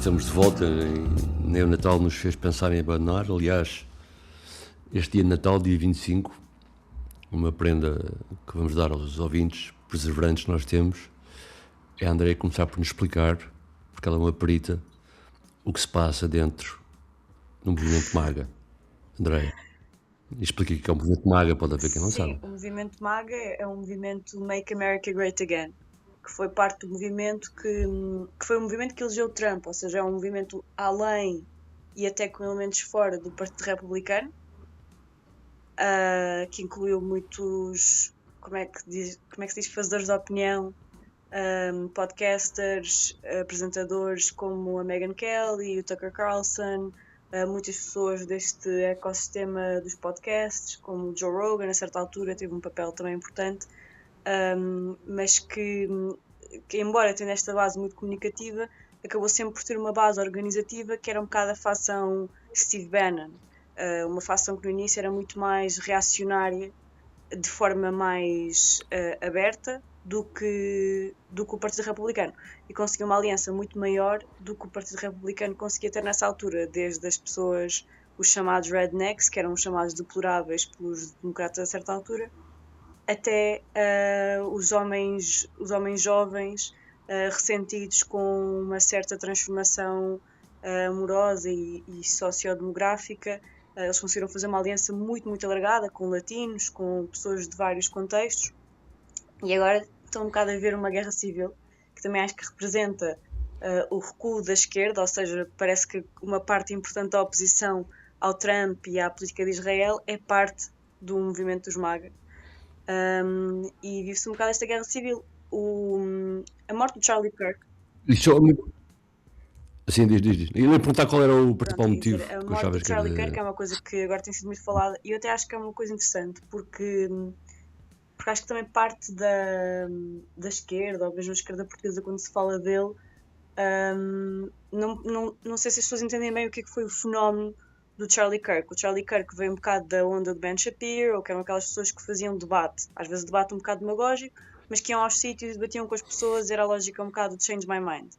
estamos de volta e nem o Natal nos fez pensar em abandonar. Aliás, este dia de Natal, dia 25, uma prenda que vamos dar aos ouvintes, perseverantes que nós temos, é a Andréia começar por nos explicar, porque ela é uma perita, o que se passa dentro do movimento MAGA. Andréia, explica o que é o movimento MAGA, pode haver quem não sabe. Sim, o movimento MAGA é um movimento Make America Great Again, que foi parte do movimento que foi o movimento que elegeu Trump, ou seja, é um movimento além e até com elementos fora do Partido Republicano, que incluiu muitos, como é que se diz, fazedores de opinião, podcasters, apresentadores como a Megyn Kelly, o Tucker Carlson, muitas pessoas deste ecossistema dos podcasts, como o Joe Rogan, a certa altura teve um papel também importante, mas que embora tenha esta base muito comunicativa, acabou sempre por ter uma base organizativa que era um bocado a facção Steve Bannon, uma facção que no início era muito mais reacionária, de forma mais aberta do que o Partido Republicano, e conseguiu uma aliança muito maior do que o Partido Republicano conseguia ter nessa altura, desde as pessoas, os chamados rednecks, que eram chamados deploráveis pelos democratas a certa altura, até os homens jovens ressentidos com uma certa transformação amorosa e sociodemográfica. Eles conseguiram fazer uma aliança muito, muito alargada com latinos, com pessoas de vários contextos, e agora estão um bocado a ver uma guerra civil, que também acho que representa o recuo da esquerda, ou seja, parece que uma parte importante da oposição ao Trump e à política de Israel é parte do movimento dos MAGA. E vive-se um bocado esta guerra civil. A morte de Charlie Kirk. Sim, diz. Eu ia perguntar qual era o principal motivo. A morte de Charlie Kirk é uma coisa que agora tem sido muito falada, e eu até acho que é uma coisa interessante, porque acho que também parte da esquerda, ou mesmo a esquerda portuguesa, quando se fala dele, não sei se as pessoas entendem bem o que foi o fenómeno do Charlie Kirk. O Charlie Kirk veio um bocado da onda de Ben Shapiro, ou que eram aquelas pessoas que faziam debate, às vezes debate um bocado demagógico, mas que iam aos sítios e debatiam com as pessoas, era a lógica um bocado de change my mind.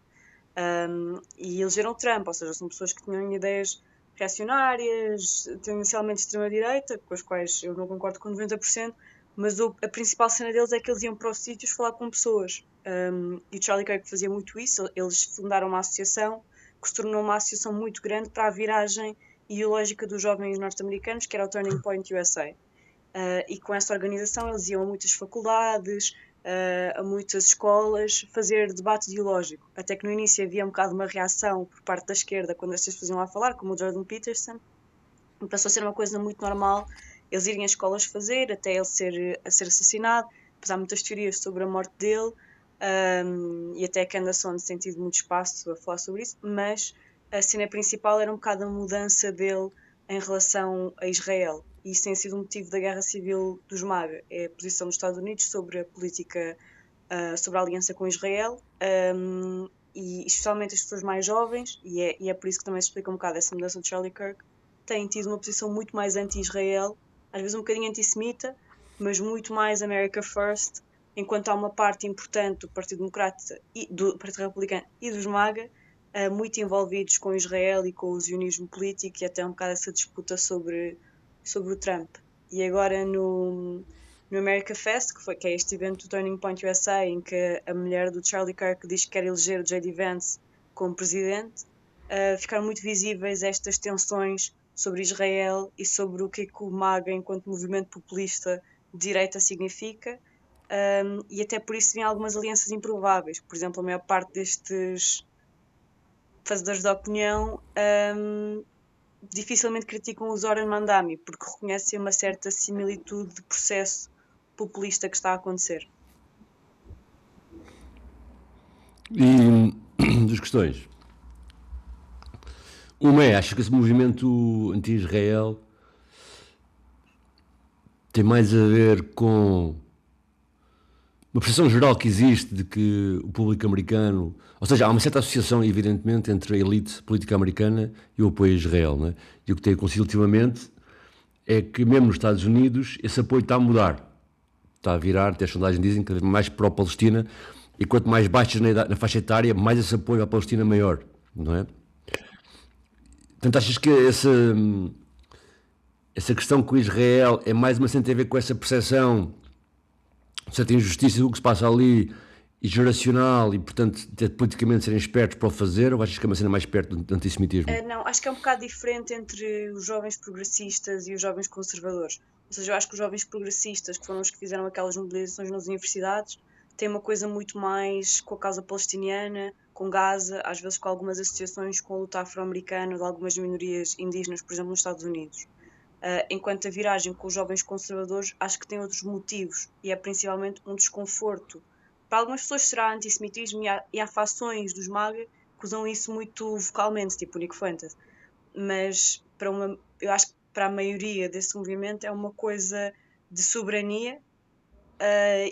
E elegeram Trump, ou seja, são pessoas que tinham ideias reacionárias, tendencialmente de extrema-direita, com as quais eu não concordo com 90%, mas a principal cena deles é que eles iam para os sítios falar com pessoas. E o Charlie Kirk fazia muito isso. Eles fundaram uma associação que se tornou uma associação muito grande para a viragem ideológica dos jovens norte-americanos, que era o Turning Point USA. E com essa organização eles iam a muitas faculdades, a muitas escolas, fazer debate ideológico. Até que no início havia um bocado uma reação por parte da esquerda quando estas faziam lá falar, como o Jordan Peterson. E passou a ser uma coisa muito normal eles irem às escolas fazer, até ele ser assassinado. Depois há muitas teorias sobre a morte dele, e até a Candace Owens tem tido muito espaço a falar sobre isso, mas a cena principal era um bocado a mudança dele em relação a Israel. E isso tem sido o motivo da guerra civil dos MAGA, é a posição dos Estados Unidos sobre a política, sobre a aliança com Israel, e especialmente as pessoas mais jovens, e é por isso que também se explica um bocado essa mudança de Charlie Kirk, têm tido uma posição muito mais anti-Israel, às vezes um bocadinho antissemita, mas muito mais America First, enquanto há uma parte importante do Partido Democrata, do Partido Republicano e dos MAGA, muito envolvidos com Israel e com o zionismo político, e até um bocado essa disputa sobre o Trump. E agora no America Fest, que é este evento do Turning Point USA, em que a mulher do Charlie Kirk diz que quer eleger o J.D. Vance como presidente, ficaram muito visíveis estas tensões sobre Israel e sobre o que o MAGA, enquanto movimento populista de direita, significa, e até por isso vêm algumas alianças improváveis. Por exemplo, a maior parte destes fazedores de opinião dificilmente criticam o Zoran Mandami, porque reconhecem uma certa similitude de processo populista que está a acontecer. E duas questões. Uma é, acho que esse movimento anti-Israel tem mais a ver com uma percepção geral que existe de que o público americano, ou seja, há uma certa associação, evidentemente, entre a elite política americana e o apoio a Israel, né? E o que tem acontecido ultimamente é que, mesmo nos Estados Unidos, esse apoio está a mudar, está a virar, até as sondagens dizem, cada vez mais pró-Palestina, e quanto mais baixas na faixa etária, mais esse apoio à Palestina maior, não é? Portanto, achas que essa questão com Israel é mais uma cena que tem a ver com essa percepção de certa injustiça do que se passa ali e geracional e, portanto, ter politicamente serem espertos para o fazer, ou achas que é uma cena mais perto do antissemitismo? Não, acho que é um bocado diferente entre os jovens progressistas e os jovens conservadores. Ou seja, eu acho que os jovens progressistas, que foram os que fizeram aquelas mobilizações nas universidades, têm uma coisa muito mais com a causa palestiniana, com Gaza, às vezes com algumas associações com a luta afro-americana de algumas minorias indígenas, por exemplo, nos Estados Unidos. Enquanto a viragem com os jovens conservadores acho que tem outros motivos e é principalmente um desconforto. Para algumas pessoas será antissemitismo e há fações dos MAGA que usam isso muito vocalmente, tipo o Nick Fuentes. Mas eu acho que para a maioria desse movimento é uma coisa de soberania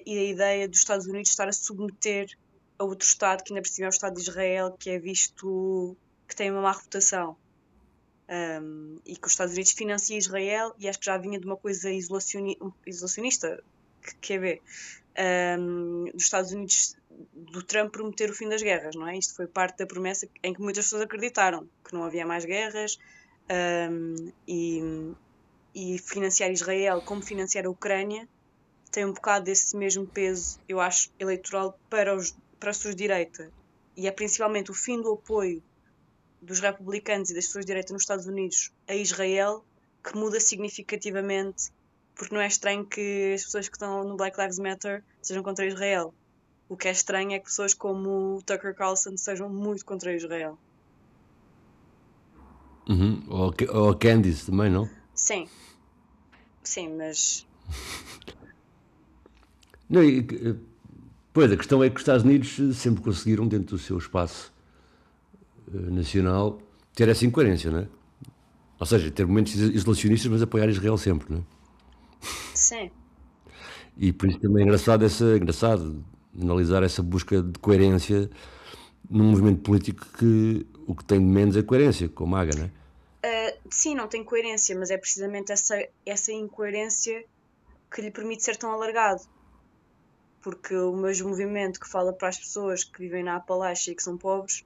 e a ideia dos Estados Unidos estar a submeter a outro Estado, que ainda por cima é o Estado de Israel, que é visto que tem uma má reputação. E que os Estados Unidos financiam Israel e acho que já vinha de uma coisa isolacionista, que é ver, dos Estados Unidos, do Trump prometer o fim das guerras, não é? Isto foi parte da promessa em que muitas pessoas acreditaram, que não havia mais guerras, e financiar Israel como financiar a Ucrânia tem um bocado desse mesmo peso, eu acho, eleitoral para a sua-direita. E é principalmente o fim do apoio dos republicanos e das pessoas de direita nos Estados Unidos a Israel que muda significativamente, porque não é estranho que as pessoas que estão no Black Lives Matter sejam contra Israel. O que é estranho é que pessoas como o Tucker Carlson sejam muito contra Israel. Ou a Candice também, não? Sim, mas Não, pois, a questão é que os Estados Unidos sempre conseguiram, dentro do seu espaço nacional, ter essa incoerência, não é? Ou seja, ter momentos isolacionistas, mas apoiar Israel sempre, não é? sim. E por isso também é engraçado analisar essa busca de coerência num movimento político que o que tem de menos é coerência, como a MAGA, não é? Sim, não tem coerência, mas é precisamente essa incoerência que lhe permite ser tão alargado. Porque o mesmo movimento que fala para as pessoas que vivem na Appalachia e que são pobres,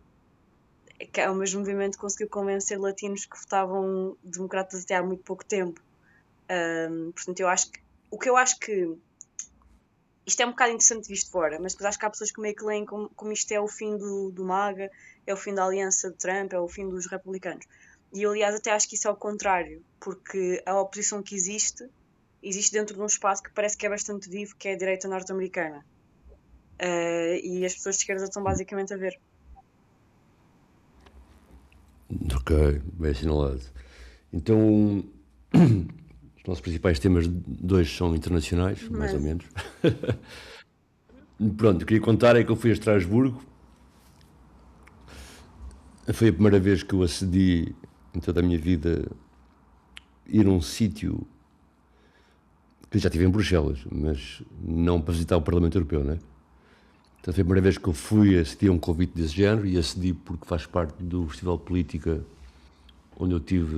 que é o mesmo movimento que conseguiu convencer latinos que votavam democratas até há muito pouco tempo. Portanto, o que eu acho que isto é um bocado interessante visto de fora, mas depois acho que há pessoas que meio que leem como isto é o fim do MAGA, é o fim da aliança de Trump, é o fim dos republicanos. E eu, aliás, até acho que isso é o contrário, porque a oposição que existe dentro de um espaço que parece que é bastante vivo, que é a direita norte-americana. E as pessoas de esquerda estão basicamente a ver. Ok, bem assinalado. Então, os nossos principais temas, dois são internacionais, mais ou menos. Pronto, eu queria contar é que eu fui a Estrasburgo. Foi a primeira vez que eu acedi em toda a minha vida ir a um sítio que já estive em Bruxelas, mas não para visitar o Parlamento Europeu, não é? Então foi a primeira vez que eu fui acedi a um convite desse género e acedi porque faz parte do Festival de Política onde eu tive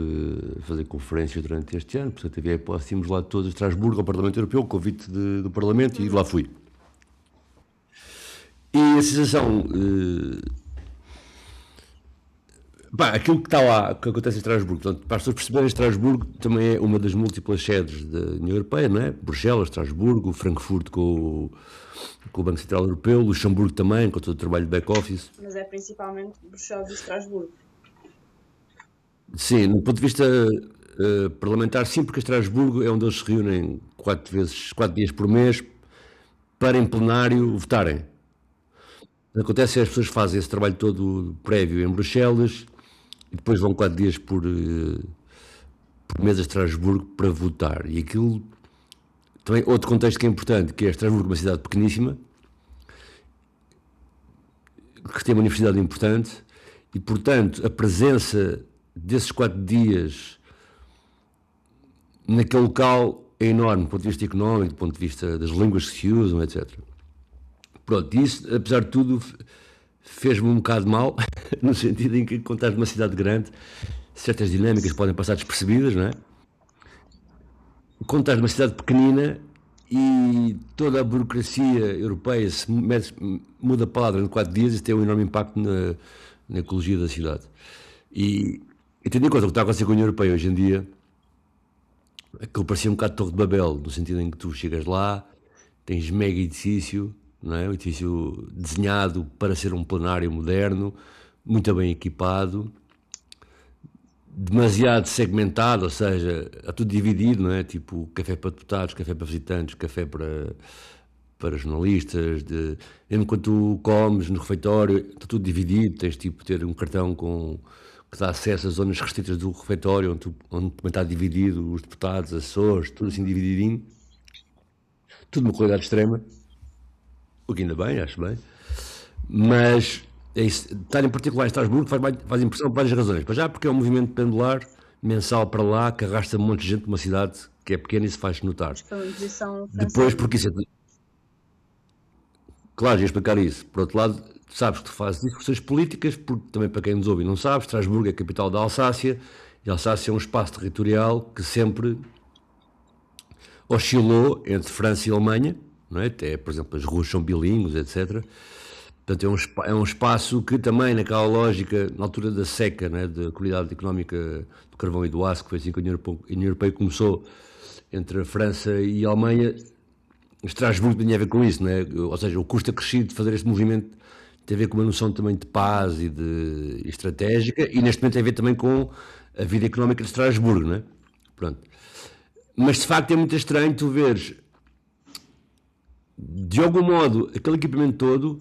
a fazer conferências durante este ano, portanto havia a hipótese de irmos lá todos a Estrasburgo ao Parlamento Europeu, o convite do Parlamento, e lá fui. E a sensação... aquilo que está lá, que acontece em Estrasburgo, portanto, para as pessoas perceberem, Estrasburgo também é uma das múltiplas sedes da União Europeia, não é? Bruxelas, Estrasburgo, Frankfurt com o Banco Central Europeu, Luxemburgo também, com todo o trabalho de back-office. Mas é principalmente Bruxelas e Estrasburgo. Sim, no ponto de vista parlamentar, sim, porque Estrasburgo é onde eles se reúnem 4 dias por mês para em plenário votarem. Acontece que as pessoas fazem esse trabalho todo prévio em Bruxelas e depois vão 4 dias por mês a Estrasburgo para votar. E aquilo também, outro contexto que é importante, que é Estrasburgo, uma cidade pequeníssima, que tem uma universidade importante e, portanto, a presença desses 4 dias naquele local é enorme, do ponto de vista económico, do ponto de vista das línguas que se usam, etc. Pronto, isso, apesar de tudo, fez-me um bocado mal, no sentido em que, quando estás numa cidade grande, certas dinâmicas podem passar despercebidas, não é? Quando estás numa cidade pequenina e toda a burocracia europeia muda para lá durante 4 dias, isso tem um enorme impacto na ecologia da cidade. E E tendo em conta o que está a acontecer com a União Europeia hoje em dia, aquilo parecia um bocado de Torre de Babel, no sentido em que tu chegas lá, tens mega edifício, não é? Um edifício desenhado para ser um plenário moderno, muito bem equipado, demasiado segmentado, ou seja, é tudo dividido, não é? Tipo, café para deputados, café para visitantes, café para jornalistas, mesmo quando tu comes no refeitório, está tudo dividido, tens tipo ter um cartão que dá acesso às zonas restritas do refeitório, onde também está dividido os deputados, assessores, tudo assim divididinho, tudo uma qualidade extrema, o que ainda bem, acho bem, mas estar em particular em Estrasburgo faz impressão por várias razões. Para já porque é um movimento pendular mensal para lá que arrasta um monte de gente de uma cidade que é pequena e se faz notar. Mas foi uma imposição Depois francesa. porque isso é, claro, ia explicar isso. Por outro lado, sabes que tu fazes discussões políticas, porque também para quem nos ouve e não sabe, Estrasburgo é a capital da Alsácia, e a Alsácia é um espaço territorial que sempre oscilou entre França e Alemanha, não é? Até, por exemplo, as ruas são bilíngues, etc. Portanto, é um espaço que também, naquela lógica, na altura da seca, né, da qualidade económica do carvão e do aço, que foi assim que a União Europeia começou entre a França e a Alemanha, Estrasburgo tinha a ver com isso, né? Ou seja, o custo acrescido de fazer este movimento tem a ver com uma noção também de paz e de estratégica, e neste momento tem a ver também com a vida económica de Estrasburgo, né? Pronto. Mas de facto é muito estranho tu veres, de algum modo, aquele equipamento todo,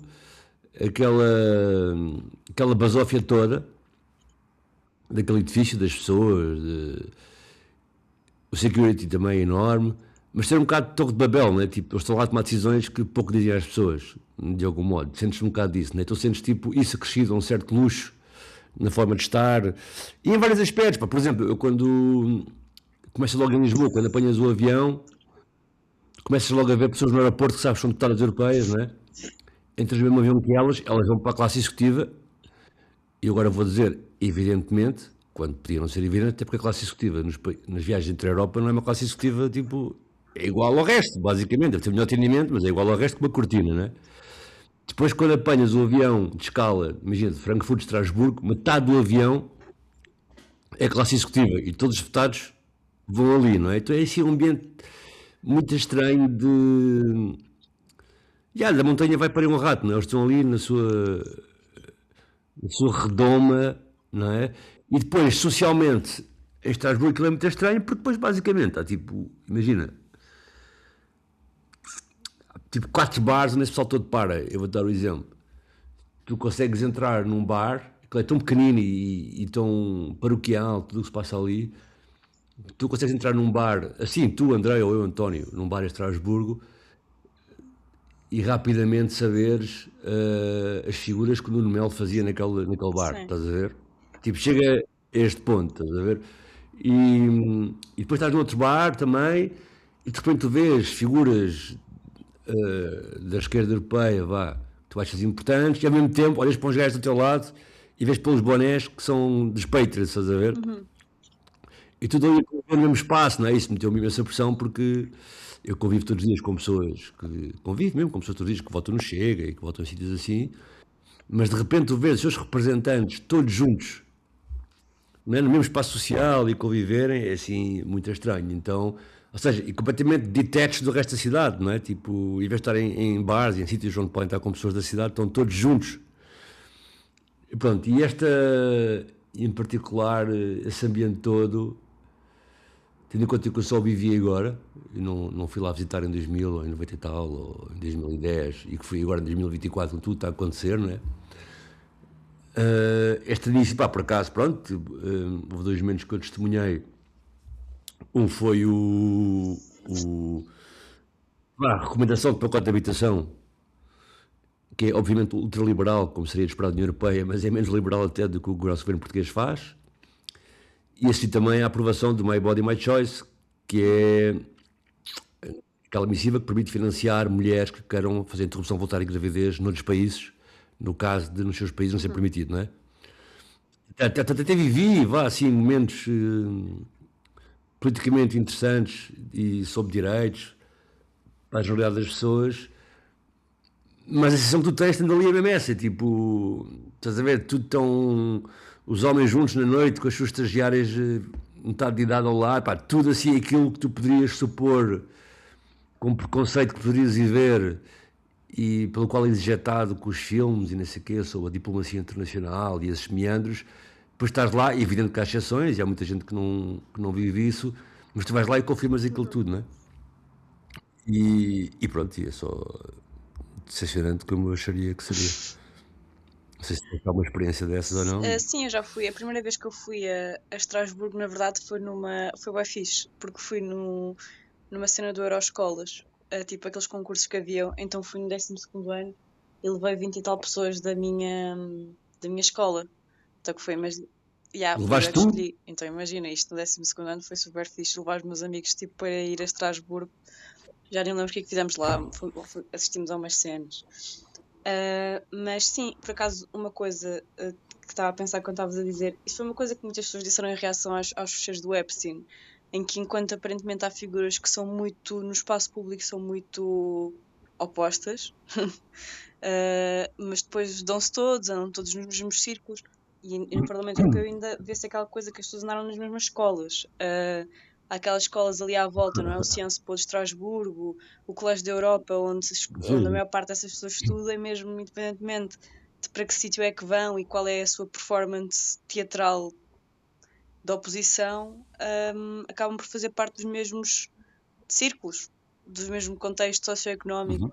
aquela basófia toda, daquele edifício, das pessoas, o security também é enorme, mas ter um bocado de Torre de Babel, né? Tipo, eles estão lá a tomar decisões que pouco dizem às pessoas, de algum modo. Sentes um bocado disso, né? Então sentes tipo isso acrescido a um certo luxo na forma de estar e em vários aspectos. Pá. Por exemplo, eu quando começo logo em Lisboa, quando apanhas o avião, começas logo a ver pessoas no aeroporto que sabes que são deputadas europeias, não é? Entras no mesmo avião que elas vão para a classe executiva, e agora vou dizer, evidentemente, quando podia não ser evidente, até porque a classe executiva nas viagens entre a Europa não é uma classe executiva tipo. É igual ao resto, basicamente. Deve ter melhor atendimento, mas é igual ao resto que uma cortina, não é? Depois, quando apanhas o avião de escala, imagina, de Frankfurt, de Estrasburgo, metade do avião é classe executiva e todos os deputados vão ali, não é? Então é assim um ambiente muito estranho de. Da montanha vai para um rato, não é? Eles estão ali na sua redoma, não é? E depois, socialmente, em Estrasburgo aquilo é muito estranho, porque depois, basicamente, há tipo, imagina, tipo 4 bares onde esse pessoal todo para. Eu vou dar um exemplo. Tu consegues entrar num bar, que é tão pequenino e tão paroquial, tudo o que se passa ali. Tu consegues entrar num bar, assim, tu, André, ou eu, António, num bar em Estrasburgo, e rapidamente saberes as figuras que o Nuno Melo fazia naquele bar, Sim. estás a ver? Tipo, chega a este ponto, estás a ver? E depois estás num outro bar também, e de repente tu vês figuras da esquerda europeia, vá, que tu achas importantes, e ao mesmo tempo olhas para uns gajos do teu lado e vês pelos bonés que são dos Patriots, estás a ver? E tudo ali no mesmo espaço, não é? Isso meteu-me imensa pressão porque eu convivo todos os dias com pessoas que convivo mesmo com pessoas todos os dias que votam no Chega e que votam em sítios assim, mas de repente tu vês os seus representantes todos juntos, não é? No mesmo espaço social e conviverem, é assim muito estranho. Então, ou seja, e completamente detached do resto da cidade, não é? Tipo, em vez de estarem em bares e em sítios onde podem estar com pessoas da cidade, estão todos juntos. E pronto, e esta, em particular, esse ambiente todo, tendo em conta que eu só vivi agora, e não fui lá visitar em 2000, ou em 90 e tal, ou em 2010, e que fui agora em 2024, quando tudo está a acontecer, não é? Este início, pá, por acaso, pronto, houve 2 momentos que eu testemunhei. Um foi a recomendação de pacote de habitação, que é obviamente ultraliberal, como seria de esperar da União Europeia, mas é menos liberal até do que o nosso governo português faz. E assim também a aprovação do My Body, My Choice, que é aquela missiva que permite financiar mulheres que queiram fazer interrupção voluntária de gravidez noutros países, no caso de nos seus países não ser permitido, não é? Até vivi, vá, assim, momentos politicamente interessantes e sobre direitos para a generalidade das pessoas, Mas a sensação que tu tens tendo ali a mesma essa, tipo, estás a ver, tudo tão. Os homens juntos na noite com as suas estagiárias, metade de idade ao lado, pá, tudo assim aquilo que tu poderias supor com preconceito que poderias ir ver e pelo qual é injetado com os filmes e não sei o quê, sobre a diplomacia internacional e esses meandros, depois estás lá, e evidente que há exceções, e há muita gente que não vive isso, mas tu vais lá e confirmas aquilo Uhum. tudo, não é? E pronto, e é só decepcionante como eu acharia que seria. Não sei se tens alguma experiência dessas ou não. Sim, eu já fui. A primeira vez que eu fui a Estrasburgo, na verdade, foi bem fixe, porque fui numa cena do Euroscolas, tipo aqueles concursos que haviam. Então fui no 12º ano e levei 20 e tal pessoas da minha escola. Então que foi, mas fui eu Levaste é que tu? escolhi. Então imagina, isto no 12º ano foi super fixe. Levar os meus amigos tipo para ir a Estrasburgo. Já nem lembro o que é que fizemos lá, assistimos a umas cenas. Mas sim, por acaso, uma coisa que estava a pensar quando estavas a dizer, isso foi uma coisa que muitas pessoas disseram em reação aos fecheiros do Epstein, em que enquanto aparentemente há figuras que são muito, no espaço público, são muito opostas, mas depois dão-se todos, andam todos nos mesmos círculos, e no Parlamento Europeu ainda vê-se aquela coisa que as pessoas andaram nas mesmas escolas. Há aquelas escolas ali à volta, não é? O Sciences Po de Estrasburgo, o Colégio da Europa, onde a Sim. maior parte dessas pessoas estuda, e mesmo independentemente de para que sítio é que vão e qual é a sua performance teatral da oposição, acabam por fazer parte dos mesmos círculos, do mesmo contexto socioeconómico.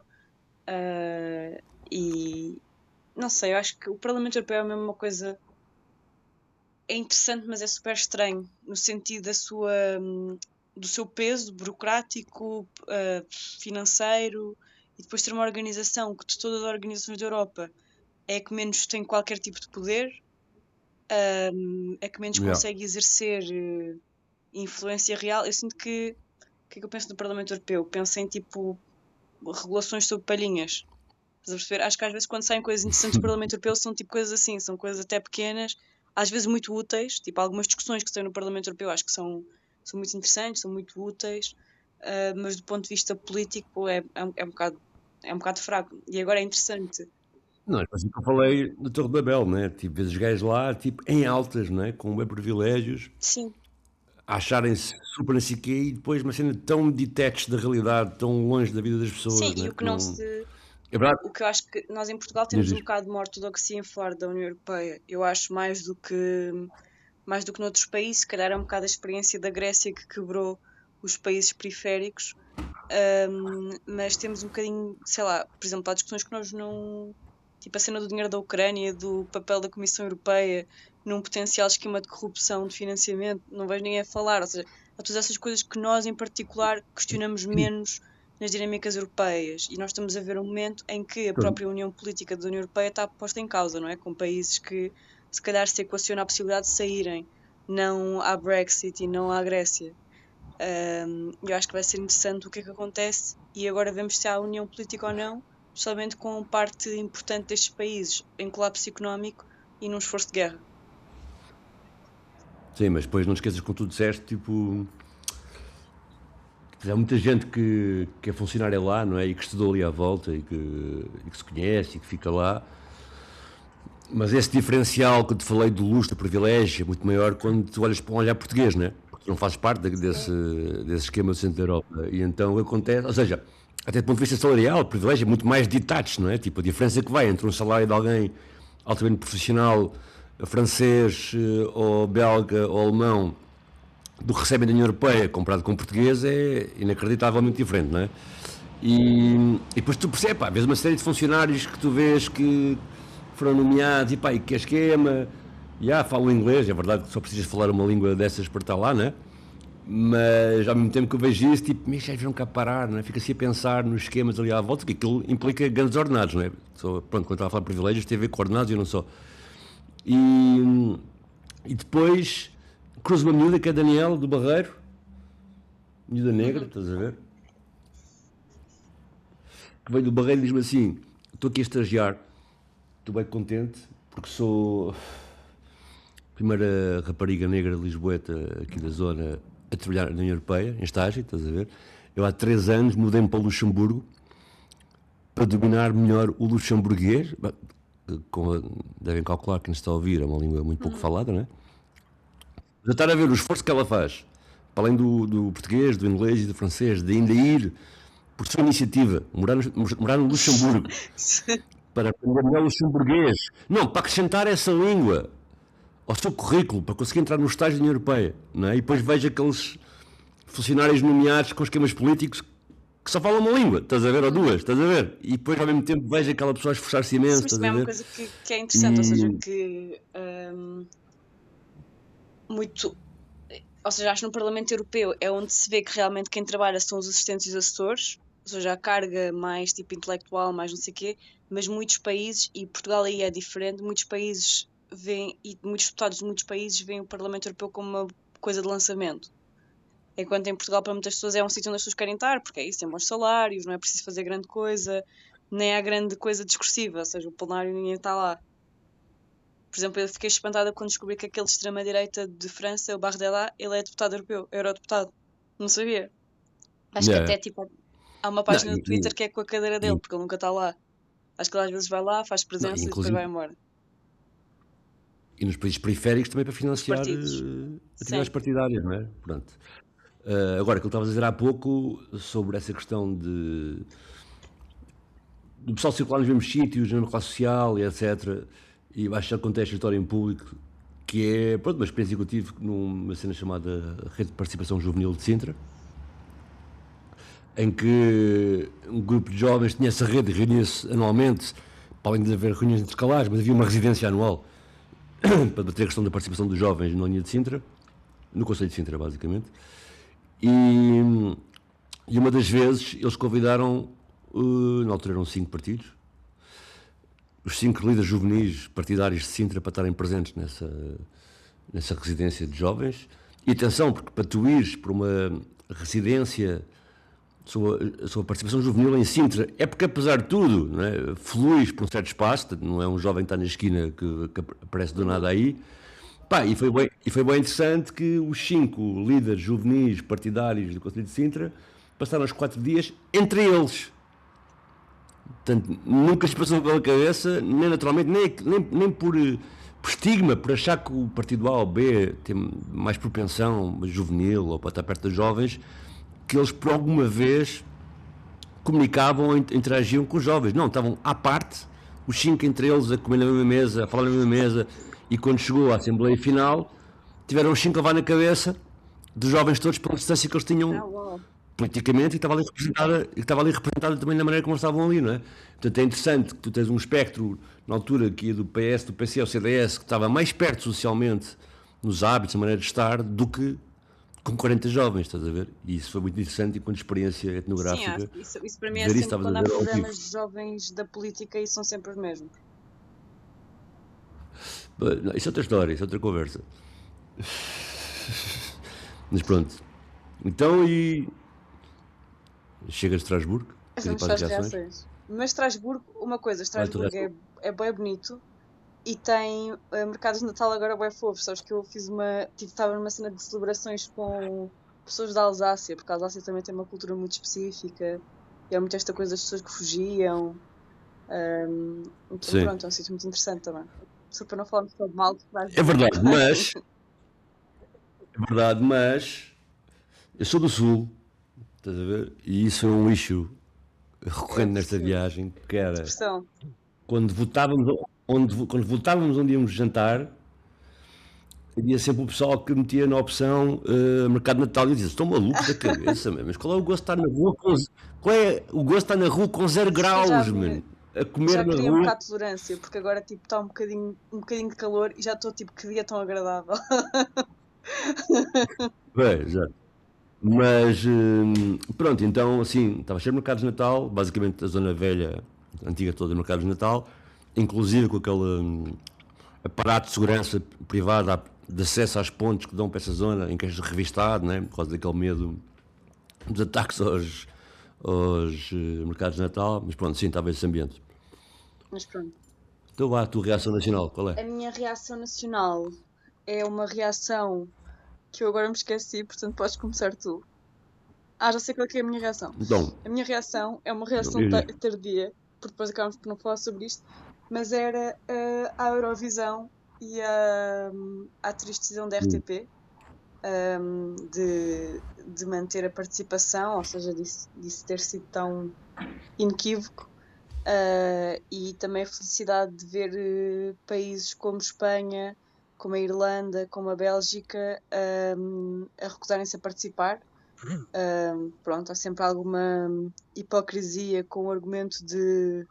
Uhum. E não sei, eu acho que o Parlamento Europeu é mesmo uma coisa. É interessante, mas é super estranho, no sentido do seu peso burocrático, financeiro, e depois ter uma organização que de todas as organizações da Europa é a que menos tem qualquer tipo de poder, é que menos Yeah. consegue exercer influência real. Eu sinto que o que é que eu penso do Parlamento Europeu? Penso em tipo regulações sobre palhinhas. Estás a perceber? Acho que às vezes quando saem coisas interessantes do Parlamento Europeu são tipo coisas assim, são coisas até pequenas, às vezes muito úteis, tipo algumas discussões que saem no Parlamento Europeu acho que são muito interessantes, são muito úteis, mas do ponto de vista político é um bocado fraco. E agora é interessante. Não, é assim que eu falei na Torre de Babel, né? Tipo, vezes gajos lá, tipo, em altas, né? Com bem privilégios, Sim, a acharem-se super não sei quê, e depois uma cena tão detached da realidade, tão longe da vida das sim, pessoas, e né? o que Que não não. se. É verdade. O que eu acho que nós em Portugal Diz, temos um diz. bocado de uma ortodoxia em fora da União Europeia. Eu acho mais do que noutros países, se calhar é um bocado a experiência da Grécia que quebrou os países periféricos, mas temos um bocadinho, sei lá, por exemplo, há discussões que nós não. Tipo a cena do dinheiro da Ucrânia, do papel da Comissão Europeia num potencial esquema de corrupção, de financiamento, não vejo ninguém a falar. Ou seja, há todas essas coisas que nós, em particular, questionamos menos nas dinâmicas europeias. E nós estamos a ver um momento em que a própria União Política da União Europeia está posta em causa, não é? Com países que, se calhar, se equaciona a possibilidade de saírem, não à Brexit e não à Grécia. Eu acho que vai ser interessante o que é que acontece e agora vemos se há união política ou não, especialmente com parte importante destes países em colapso económico e num esforço de guerra. Sim, mas depois não esqueças como tu disseste, tipo. Há muita gente que é funcionária lá, não é? E que estudou ali à volta e que se conhece e que fica lá. Mas esse diferencial que eu te falei do luxo, do privilégio, é muito maior quando tu olhas para um olhar português, né? Porque tu não fazes parte Sim, desse esquema do centro da Europa. E então acontece, ou seja, até do ponto de vista salarial, o privilégio é muito mais detached, não é? Tipo, a diferença que vai entre um salário de alguém altamente profissional, francês, ou belga, ou alemão, do que recebem da União Europeia comparado com o português é inacreditavelmente diferente, não é? E depois tu percebes, pá, vês uma série de funcionários que tu vês que foram nomeados e pá, e que é esquema, falam inglês, é verdade que só precisas falar uma língua dessas para estar lá, né? Mas ao mesmo tempo que eu vejo isso, tipo, mas já viram cá parar, não é? Fica assim a pensar nos esquemas ali à volta, que aquilo implica grandes ordenados, não é? Só, pronto, quando estava a falar de privilégios, tem a ver com ordenados e não só. E depois cruzo uma miúda que é Daniel, do Barreiro, miúda negra, uhum, estás a ver? Que veio do Barreiro e diz-me assim: estou aqui a estagiar, estou bem contente, porque sou a primeira rapariga negra lisboeta aqui da zona a trabalhar na União Europeia, em estágio, estás a ver? Eu há 3 anos mudei-me para o Luxemburgo para dominar melhor o luxemburguês, como devem calcular, quem está a ouvir, é uma língua muito pouco falada, não é? Já estar a ver o esforço que ela faz, para além do português, do inglês e do francês, de ainda ir, por sua iniciativa, morar no Luxemburgo, para aprender melhor luxemburguês. Não, para acrescentar essa língua ao seu currículo, para conseguir entrar no estágio da União Europeia, não é? E depois vejo aqueles funcionários nomeados com esquemas políticos que só falam uma língua, estás a ver, ou duas, estás a ver? E depois ao mesmo tempo vejo aquela pessoa a esforçar-se imenso, Mas estás também a é uma ver? coisa que é interessante, ou seja, E que muito. Ou seja, acho que no Parlamento Europeu é onde se vê que realmente quem trabalha são os assistentes e os assessores, ou seja, a carga mais tipo intelectual, mais não sei o quê, mas muitos países, e Portugal aí é diferente, muitos países veem, e muitos deputados de muitos países veem o Parlamento Europeu como uma coisa de lançamento. Enquanto em Portugal, para muitas pessoas, é um sítio onde as pessoas querem estar, porque é isso, tem bons salários, não é preciso fazer grande coisa, nem há grande coisa discursiva, ou seja, o plenário ninguém está lá. Por exemplo, eu fiquei espantada quando descobri que aquele de extrema-direita de França, o Bardella, ele é deputado europeu, eurodeputado. Não sabia. Acho que yeah. até, tipo, há uma Não, página do Twitter que é com a cadeira dele, e- porque ele nunca está lá. Acho que ele às vezes vai lá, faz não, presença e depois inclusive, vai embora. e nos países periféricos também para Os financiar partidos. atividades Sim. partidárias, não é? Pronto. Agora, aquilo que estavas a dizer há pouco sobre essa questão do pessoal circular nos mesmos sítios, na mesma classe social e etc. E eu acho que já contei esta história em público, que é, pronto, uma experiência que eu tive numa cena chamada Rede de Participação Juvenil de Sintra, em que um grupo de jovens tinha essa rede e reunia-se anualmente, para além de haver reuniões intercalares, mas havia uma residência anual para debater a questão da participação dos jovens na União de Sintra, no Conselho de Sintra, basicamente. E uma das vezes eles convidaram, na altura eram 5 partidos, os 5 líderes juvenis partidários de Sintra para estarem presentes nessa residência de jovens. E atenção, porque para tu ires para uma residência sobre a participação juvenil em Sintra, é porque apesar de tudo, não é, fluis por um certo espaço, não é um jovem que está na esquina que aparece do nada aí. Pá, e foi bem interessante que os 5 líderes juvenis partidários do Conselho de Sintra passaram os 4 dias entre eles. Portanto, nunca lhes passou pela cabeça, nem naturalmente, nem por estigma, por achar que o partido A ou B tem mais propensão juvenil ou para estar perto dos jovens, que eles por alguma vez comunicavam ou interagiam com os jovens. Não, estavam à parte, os 5 entre eles a comer na mesma mesa, a falar na mesma mesa, e quando chegou à Assembleia Final, tiveram os 5 a levar na cabeça dos jovens todos pela distância que eles tinham Uau. politicamente e que estava ali representada também da maneira como eles estavam ali, não é? Portanto, é interessante que tu tens um espectro, na altura, que ia do PS, do PC ao CDS, que estava mais perto socialmente nos hábitos, na maneira de estar, do que com 40 jovens, estás a ver? E isso foi muito interessante enquanto experiência Sim, etnográfica. isso para mim Ver é isso, sempre estavas a quando há ver ao vivo. programas de jovens da política e são sempre os mesmos. Não, isso é outra história, isso é outra conversa. Mas pronto. Então, e chega de Estrasburgo? Queres ir Vamos para para as as reações? reações. Mas Estrasburgo, uma coisa, Olha, tu Estrasburgo é bem bonito e tem mercados de Natal agora bem fofos. Sabes que eu fiz estava numa cena de celebrações com pessoas da Alsácia, porque a Alsácia também tem uma cultura muito específica e há muito esta coisa das pessoas que fugiam. Então sim. pronto, é um sítio muito interessante também. Só para não falarmos só de mal de É verdade, mas eu sou do Sul, estás a ver? E isso é um issue recorrente nesta percebo. viagem, que era Expressão. quando voltávamos onde íamos jantar, havia sempre o pessoal que metia na opção mercado de Natal e eu dizia, estou maluco da cabeça, mas qual é o gosto de estar na rua qual é o gosto de estar na rua com 0 Eu já graus, vi- mano? A comer Já na queria um rua. bocado de tolerância, porque agora tipo está um bocadinho de calor e já estou tipo, que dia tão agradável. Bem, já. Mas pronto, então assim, estava cheio de mercados de Natal, basicamente a zona velha, antiga toda de mercados de Natal, inclusive com aquele aparato de segurança privado de acesso às pontes que dão para essa zona em que és revistado, né, por causa daquele medo dos ataques aos mercados de Natal, mas pronto, sim, estava esse ambiente. Mas pronto. Então vá, a tua reação nacional, qual A é? minha reação nacional é uma reação que eu agora me esqueci, portanto podes começar tu. Já sei qual é que é a minha reação. Então, A minha reação é uma reação diz. tardia, porque depois acabámos por não falar sobre isto, mas era a Eurovisão e a triste decisão da RTP de manter a participação, ou seja, disso ter sido tão inequívoco. E também a felicidade de ver países como Espanha, como a Irlanda, como a Bélgica a recusarem-se a participar. Pronto, há sempre alguma hipocrisia com o argumento de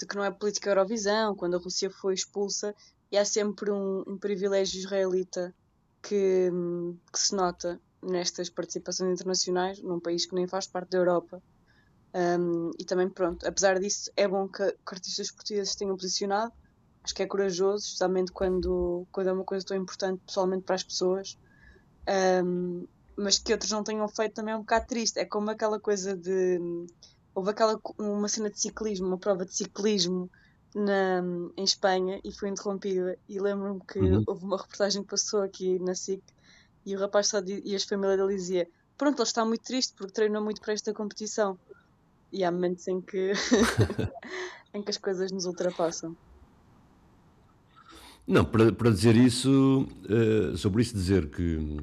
que não é política Eurovisão, quando a Rússia foi expulsa, e há sempre um privilégio israelita que se nota nestas participações internacionais, num país que nem faz parte da Europa. E também, pronto, apesar disso, é bom que artistas portugueses se tenham posicionado. Acho que é corajoso, especialmente quando é uma coisa tão importante pessoalmente para as pessoas. Mas que outros não tenham feito também é um bocado triste. É como aquela coisa de... Houve uma cena de ciclismo, uma prova de ciclismo em Espanha e foi interrompida. E lembro-me que houve uma reportagem que passou aqui na SIC e o rapaz e a família dele dizia: pronto, ele está muito triste porque treinou muito para esta competição. E há momentos em que em que as coisas nos ultrapassam. Não, para dizer isso, sobre isso dizer que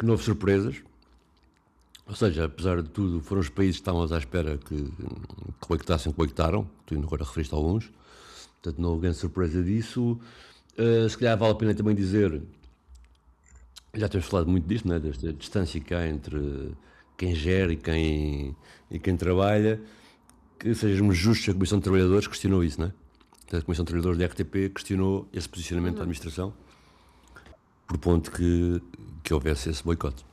não houve surpresas, ou seja, apesar de tudo, foram os países que estávamos à espera que coectassem, coectaram, tu agora referiste a alguns, portanto não houve grande surpresa disso. Se calhar vale a pena também dizer, já temos falado muito disto, né, desta distância que há entre quem gera e quem trabalha, que sejamos justos, a Comissão de Trabalhadores questionou isso, não é? A Comissão de Trabalhadores da RTP questionou esse posicionamento da administração, propondo que houvesse esse boicote.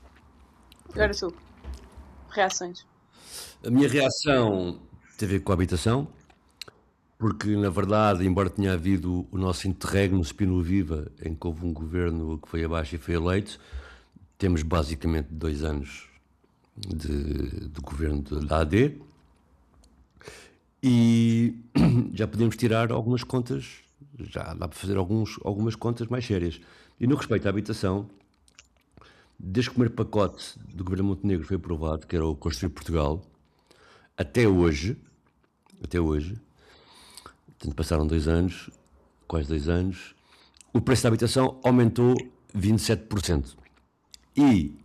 Agora tu, reações. A minha reação teve a ver com a habitação, porque na verdade, embora tenha havido o nosso interregno Spino Viva, em que houve um governo que foi abaixo e foi eleito, temos basicamente 2 anos de governo da AD e já podemos tirar algumas contas, já dá para fazer algumas contas mais sérias. E no respeito à habitação, desde que o primeiro pacote do governo Montenegro foi aprovado, que era o Construir Portugal, até hoje, portanto passaram 2 anos, quase 2 anos, o preço da habitação aumentou 27%. E,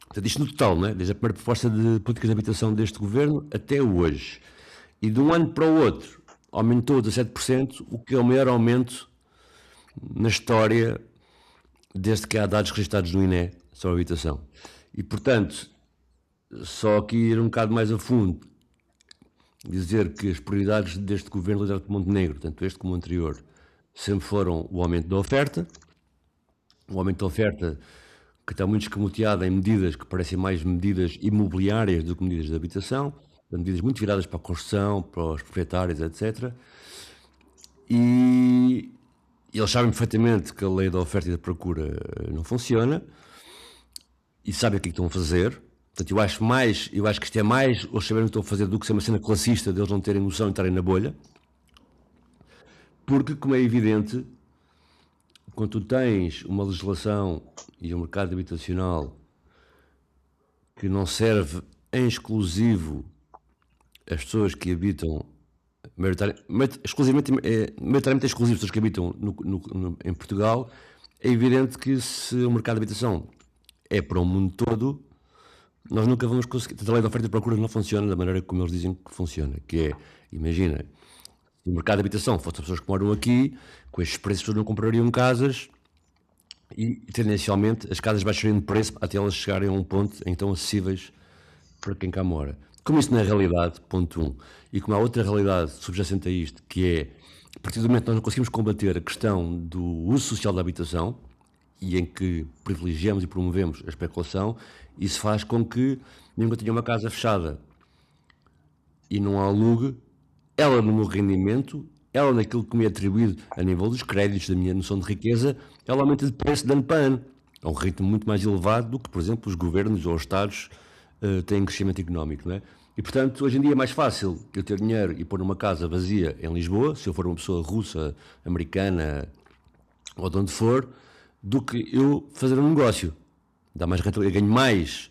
portanto, isto no total, não é? Desde a primeira proposta de políticas de habitação deste governo até hoje. E de um ano para o outro aumentou 17%, o que é o maior aumento na história desde que há dados registados no INE sobre a habitação. E, portanto, só aqui ir um bocado mais a fundo, dizer que as prioridades deste governo liderado por Montenegro, tanto este como o anterior, sempre foram o aumento da oferta, que está muito escamoteada em medidas que parecem mais medidas imobiliárias do que medidas de habitação, medidas muito viradas para a construção, para os proprietários, etc. E eles sabem perfeitamente que a lei da oferta e da procura não funciona e sabem o que é que estão a fazer. Portanto, eu acho que isto é mais eles saberem o que estão a fazer do que ser uma cena classista deles não terem noção e estarem na bolha. Porque, como é evidente, quando tu tens uma legislação e um mercado habitacional que não serve em exclusivo as pessoas que habitam maioritariamente exclusivo, pessoas que habitam em Portugal, é evidente que se o mercado de habitação é para o mundo todo, nós nunca vamos conseguir. A lei da oferta e procura não funciona da maneira como eles dizem que funciona, que é, imagina, se o mercado de habitação fosse as pessoas que moram aqui, com estes preços as pessoas não comprariam casas e tendencialmente as casas baixariam de preço até elas chegarem a um ponto em que estão acessíveis para quem cá mora. Como isso não é realidade, ponto 1, e como há outra realidade subjacente a isto, que é, a partir do momento que nós não conseguimos combater a questão do uso social da habitação, e em que privilegiamos e promovemos a especulação, isso faz com que, mesmo que eu tenha uma casa fechada e não a alugue, ela no meu rendimento, ela naquilo que me é atribuído a nível dos créditos, da minha noção de riqueza, ela aumenta de preço de ano para ano, a um ritmo muito mais elevado do que, por exemplo, os governos ou os Estados têm crescimento económico, não é? E, portanto, hoje em dia é mais fácil eu ter dinheiro e pôr numa casa vazia em Lisboa, se eu for uma pessoa russa, americana ou de onde for, do que eu fazer um negócio. Dá mais rentabilidade, eu ganho mais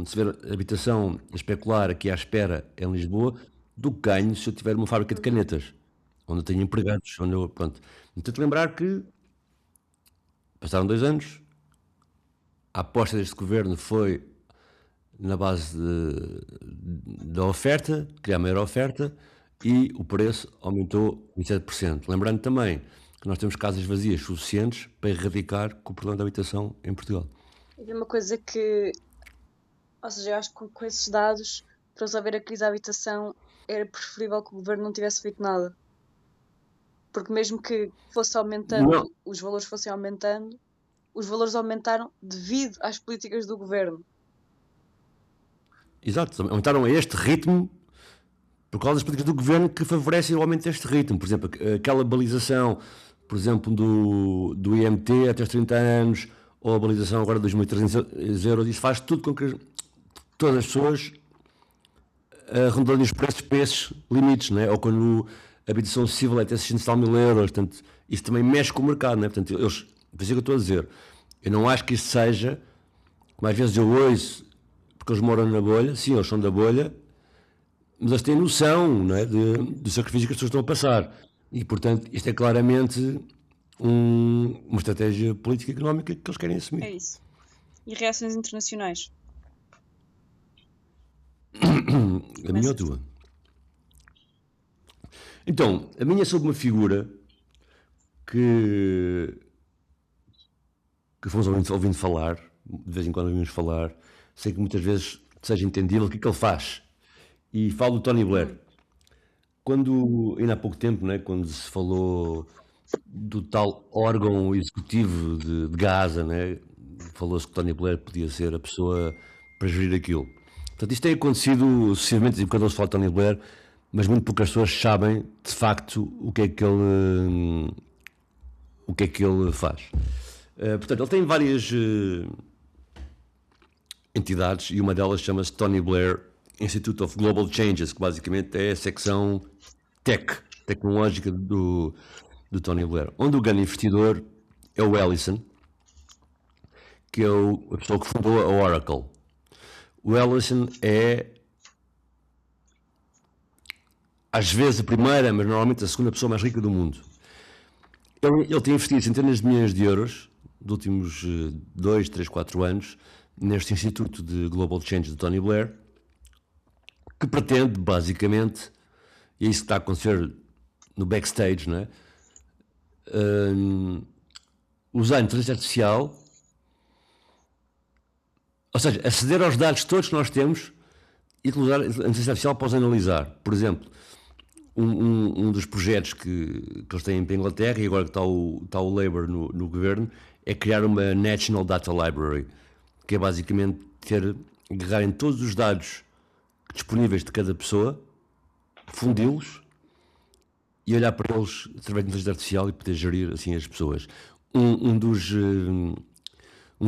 se ver habitação a especular aqui à espera em Lisboa do que ganho se eu tiver uma fábrica de canetas, onde eu tenho empregados, onde eu, pronto. Tento lembrar que passaram 2 anos, a aposta deste governo foi na base da oferta, criar maior oferta, e o preço aumentou 27%. Lembrando também que nós temos casas vazias suficientes para erradicar com o problema da habitação em Portugal. E uma coisa que, ou seja, eu acho que com esses dados, para resolver a crise da habitação, era preferível que o governo não tivesse feito nada. Porque mesmo que fosse aumentando, Não. os valores fossem aumentando, os valores aumentaram devido às políticas do governo. Exato, aumentaram a este ritmo por causa das políticas do governo que favorecem o aumento deste ritmo. Por exemplo, aquela balização, por exemplo, do IMT até os 30 anos, ou a balização agora de 2.300 euros, isso faz tudo com que todas as pessoas arredondem os preços para esses limites, não é? Ou quando a habitação acessível é até 600 mil euros, portanto, isso também mexe com o mercado, não é? Portanto, por isso é que eu estou a dizer, eu não acho que isso seja, como às vezes eu ouço, porque eles moram na bolha, sim, eles são da bolha, mas eles têm noção, não é, do sacrifício que as pessoas estão a passar. E, portanto, isto é claramente uma estratégia política e económica que eles querem assumir. É isso. E reações internacionais? A minha ou a tua? Então, a minha é sobre uma figura que fomos ouvindo falar, de vez em quando ouvimos falar, sem que muitas vezes seja entendível o que é que ele faz. E falo do Tony Blair. Quando, ainda há pouco tempo, né, quando se falou do tal órgão executivo de Gaza, né, falou-se que Tony Blair podia ser a pessoa para gerir aquilo. Portanto, isto tem acontecido sucessivamente, quando se fala de Tony Blair, mas muito poucas pessoas sabem, de facto, o que é que ele faz. Portanto, ele tem várias entidades e uma delas chama-se Tony Blair Institute of Global Changes, que basicamente é a secção tecnológica do Tony Blair, onde o grande investidor é o Ellison, que é a pessoa que fundou a Oracle. O Ellison é, às vezes, a primeira, mas normalmente a segunda pessoa mais rica do mundo. Ele tem investido centenas de milhões de euros nos últimos 2, 3, 4 anos neste Instituto de Global Change de Tony Blair, que pretende, basicamente, e é isso que está a acontecer no backstage, não é? Usar a inteligência artificial, ou seja, aceder aos dados todos que nós temos e utilizar a inteligência artificial para os analisar. Por exemplo, um dos projetos que eles têm para a Inglaterra, e agora que está o Labour no governo, é criar uma National Data Library, que é basicamente agarrar em todos os dados disponíveis de cada pessoa, fundi-los e olhar para eles através de inteligência artificial e poder gerir assim as pessoas. Um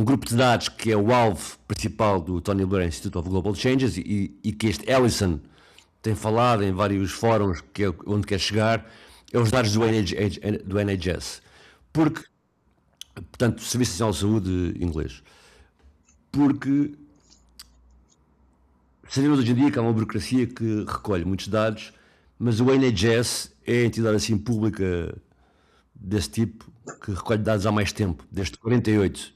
grupo de dados que é o alvo principal do Tony Blair Institute of Global Changes e que este Ellison tem falado em vários fóruns que é onde quer chegar, é os dados do NHS. Porque, portanto, Serviço Nacional de Saúde inglês. Porque sabemos hoje em dia que há uma burocracia que recolhe muitos dados, mas o NHS é a entidade assim pública desse tipo que recolhe dados há mais tempo, desde 48.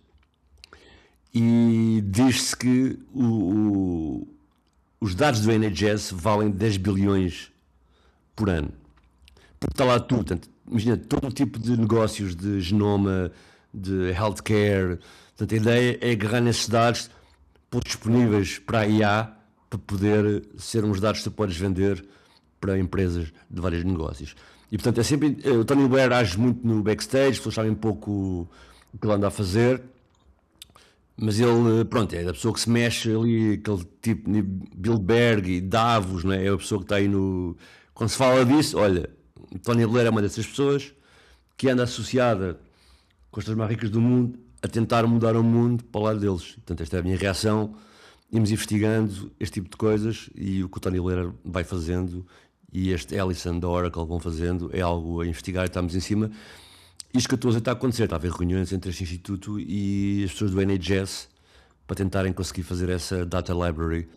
E diz-se que os dados do NHS valem 10 bilhões por ano. Porque está lá tudo. Portanto, imagina, todo o tipo de negócios de genoma, de healthcare. Portanto, a ideia é agarrar nesses dados, pôr disponíveis para a IA, para poder ser uns dados que tu podes vender para empresas de vários negócios. E, portanto, é sempre... O Tony Blair age muito no backstage, as pessoas sabem um pouco o que ele anda a fazer, mas ele, pronto, é a pessoa que se mexe ali, aquele tipo de Bilderberg e Davos, não é? É a pessoa que está aí no... Quando se fala disso, olha, Tony Blair é uma dessas pessoas que anda associada com as pessoas mais ricas do mundo a tentar mudar o mundo para o lado deles. Portanto, esta é a minha reação. Íamos investigando este tipo de coisas e o que o Tony Blair vai fazendo e este Ellison da Oracle vão fazendo é algo a investigar, estamos em cima. Isto que eu estou a dizer está a acontecer, está a haver reuniões entre este instituto e as pessoas do NHS para tentarem conseguir fazer essa data library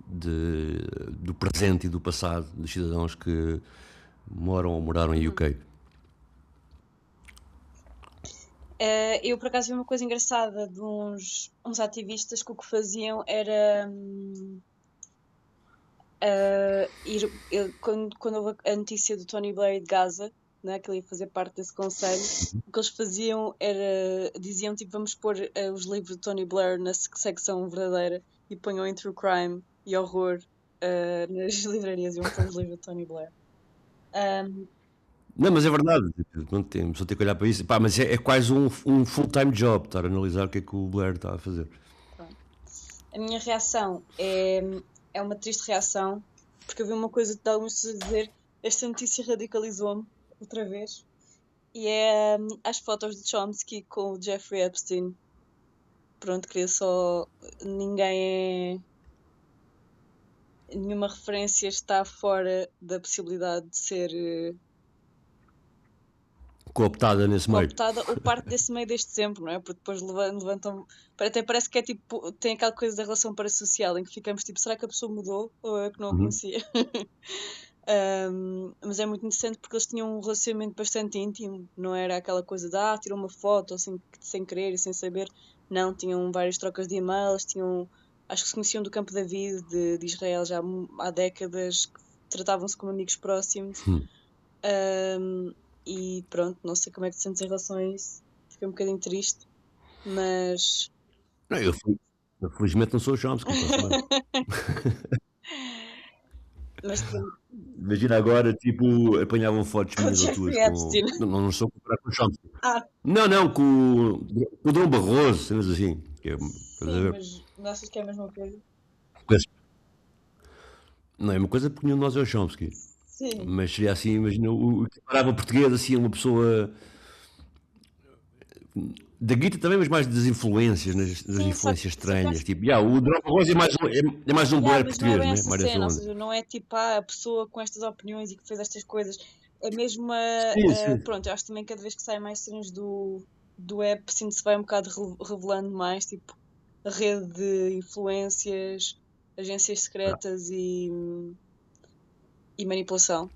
do presente e do passado dos cidadãos que moram ou moraram em UK. Eu por acaso vi uma coisa engraçada de uns ativistas que o que faziam era quando houve a notícia do Tony Blair de Gaza, né, que ele ia fazer parte desse conselho, o que eles faziam era, diziam tipo, vamos pôr os livros de Tony Blair na secção verdadeira e ponham em true crime e horror nas livrarias e iam pôr os livros de Tony Blair. Não, mas é verdade, não tem, só ter que olhar para isso. Pá, mas é quase um full-time job estar a analisar o que é que o Blair está a fazer. Pronto. A minha reação é uma triste reação, porque eu vi uma coisa de algumas pessoas a dizer, esta notícia radicalizou-me outra vez, e é as fotos de Chomsky com o Jeffrey Epstein. Pronto, queria só... nenhuma referência está fora da possibilidade de ser Cooptada nesse meio. cooptada ou parte desse meio desde sempre, não é? Porque depois levantam... Até parece que é tipo... Tem aquela coisa da relação parasocial em que ficamos tipo, será que a pessoa mudou ou é que não a conhecia? Mas é muito interessante porque eles tinham um relacionamento bastante íntimo, não era aquela coisa de tirou uma foto sem querer e sem saber. Não, tinham várias trocas de e-mails, acho que se conheciam do Campo David de Israel já há décadas, tratavam-se como amigos próximos. E pronto, não sei como é que te sentes em relação a isso. Fiquei um bocadinho triste, mas Não, eu felizmente não sou o Chomsky. mas Imagina agora, tipo, apanhavam fotos minhas ou tuas Jeffrey com. Epstein. Não estou a comparar com o Chomsky. Ah, Não, com o Dom Barroso, cenas assim. Estás a sim, ver? mas não achas que é a mesma coisa? Não, é uma coisa porque nenhum de nós é o Chomsky. Sim. Mas seria assim, imagina, o que parava português, assim, uma pessoa da guita também, mas mais das influências, das Sim, influências só que acho estranhas. Tipo, o Dom Barroso é mais um Blair mas não é português, bem né? essa Mais dessa cena, ou onda. seja, não é tipo a pessoa com estas opiniões e que fez estas coisas. É mesmo Sim. pronto, eu acho também que cada vez que saem mais cenas do web, se vai um bocado revelando mais, tipo, a rede de influências, agências secretas e manipulação.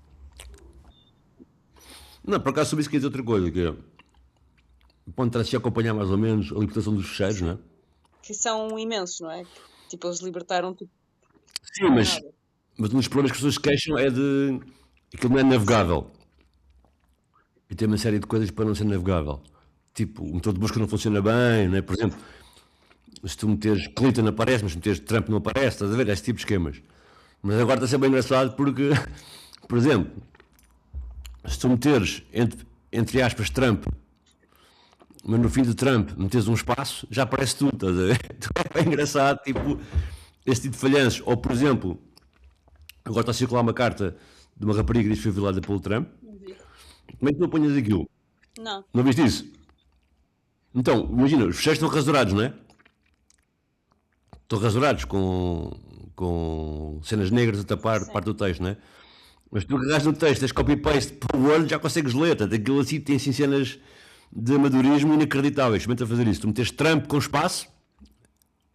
Não, por acaso sobre isso quer dizer outra coisa, que é, pode se acompanhar mais ou menos a libertação dos fecheiros, Sim. não é? Que são imensos, não é? Tipo, eles libertaram tipo, Sim, mas um dos problemas que as pessoas se queixam é de aquilo não é navegável. E tem uma série de coisas para não ser navegável. Tipo, o motor de busca não funciona bem, né? Por exemplo, se tu meteres Clinton não aparece, mas se meteres Trump não aparece, estás a ver? Esse tipo de esquemas. Mas agora está a ser bem engraçado porque, por exemplo, se tu meteres entre aspas Trump, mas no fim de Trump meteres um espaço, já aparece tudo, estás a ver? É bem engraçado, tipo, esse tipo de falhanços. Ou, por exemplo, agora está a circular uma carta de uma rapariga que diz que foi violada pelo Trump. Como é que tu apanhas aquilo? Não. Não viste isso? Então, imagina, os fecheiros estão rasurados, não é? Estão rasurados com cenas negras a tapar parte do texto, não é? Mas tu agarras no texto, tens copy-paste para o olho, já consegues ler. Portanto, aquilo assim tem assim cenas de amadorismo inacreditáveis. Experimenta fazer isso. Tu metes Trump com espaço,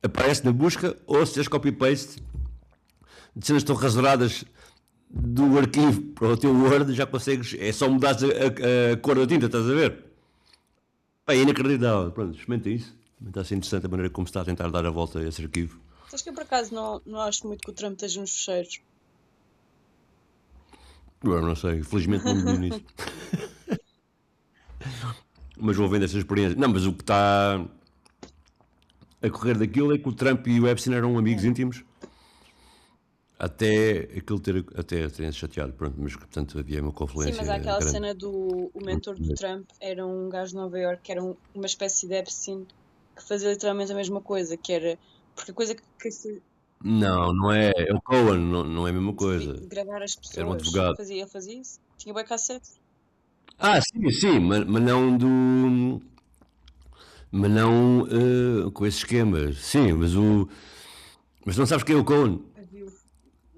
aparece na busca, ou se tens copy-paste de cenas que estão rasuradas do arquivo para o teu Word, já consegues. É só mudar a cor da tinta, estás a ver? Pá, é inacreditável. Pronto, experimenta isso. Está a ser interessante a maneira como se está a tentar dar a volta a esse arquivo. Acho que eu por acaso não acho muito que o Trump esteja nos fecheiros. Eu não sei, felizmente não me vi nisso. Mas vou vendo essa experiência. Não, mas o que está a correr daquilo é que o Trump e o Epstein eram amigos íntimos até aquilo terem-se chateado. Pronto, mas portanto havia uma confluência. Sim, mas há aquela grande. cena o mentor do Trump era um gajo de Nova York que era uma espécie de Epstein que fazia literalmente a mesma coisa, que era porque a coisa que se Não é. É o Cohen, não é a mesma coisa. de gravar as pessoas. Era um advogado. Ele fazia isso. Tinha bem cassete. Sim, mas não do. Mas não com esse esquema. Sim, mas não sabes quem é o Cohen?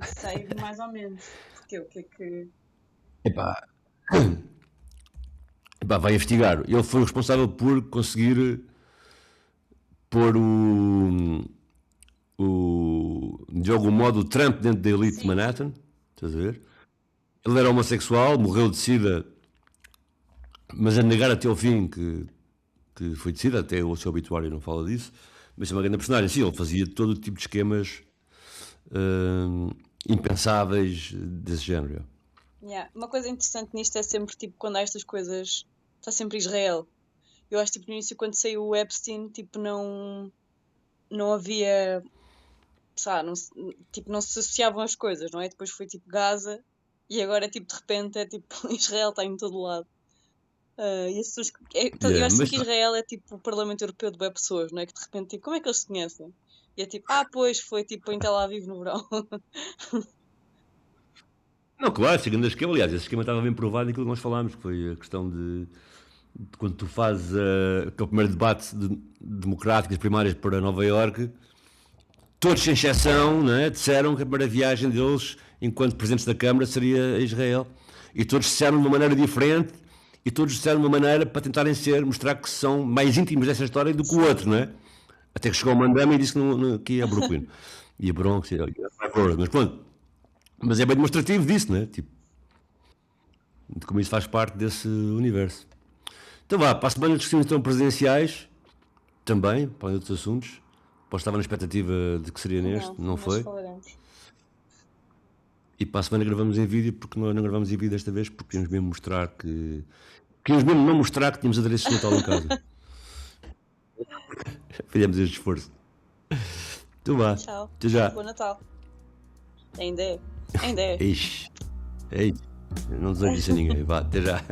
Sei mais ou menos. Porque o que é que. Epá, vai investigar. Ele foi o responsável por conseguir pôr o de algum modo, o Trump dentro da elite de Sim. Manhattan. Estás a ver? Ele era homossexual, morreu de sida, mas a negar até ao fim que foi de sida, até o seu obituário não fala disso. Mas é uma grande personagem. Sim, ele fazia todo o tipo de esquemas impensáveis desse género. Yeah. Uma coisa interessante nisto é sempre, tipo, quando há estas coisas, está sempre Israel. Eu acho, tipo, no início, quando saiu o Epstein, tipo, não havia, sabe, tipo, não se associavam as coisas, não é? Depois foi, tipo, Gaza, e agora, tipo, de repente, é, tipo, Israel está em todo lado. E as pessoas, eu acho Mas que Israel é, tipo, o Parlamento Europeu de bué pessoas, não é? Que, de repente, tipo, como é que eles se conhecem? E é, tipo, pois, foi, tipo, em Tel Aviv no verão. não, claro, segundo esse esquema, aliás, esse esquema estava bem provado naquilo que nós falámos, que foi a questão de quando tu fazes aquele primeiro debate democrático, as primárias para Nova Iorque, todos sem exceção, não é, disseram que a primeira viagem deles, enquanto presidentes da Câmara, seria a Israel. E todos disseram de uma maneira diferente, e todos disseram de uma maneira para tentarem mostrar que são mais íntimos dessa história do que o outro, não é? Até que chegou o Mandama e disse que ia a Brooklyn. E a Bronx, mas pronto. Mas é bem demonstrativo disso, né? Tipo, de como isso faz parte desse universo. Então vá, para a semana discutimos então presidenciais, também, para outros assuntos. Pois estava na expectativa de que seria neste, não mas foi. falaremos. E para a semana gravamos em vídeo, porque nós não gravamos em vídeo desta vez, porque queríamos mesmo mostrar que. Queríamos mesmo não mostrar que tínhamos adereços de Natal em casa. Fizemos este esforço. Então vá, Tchau. até já. Bom Natal. Ainda é. Ainda é. Eixe, eixe. Não desejo isso a ninguém. Vá, até já.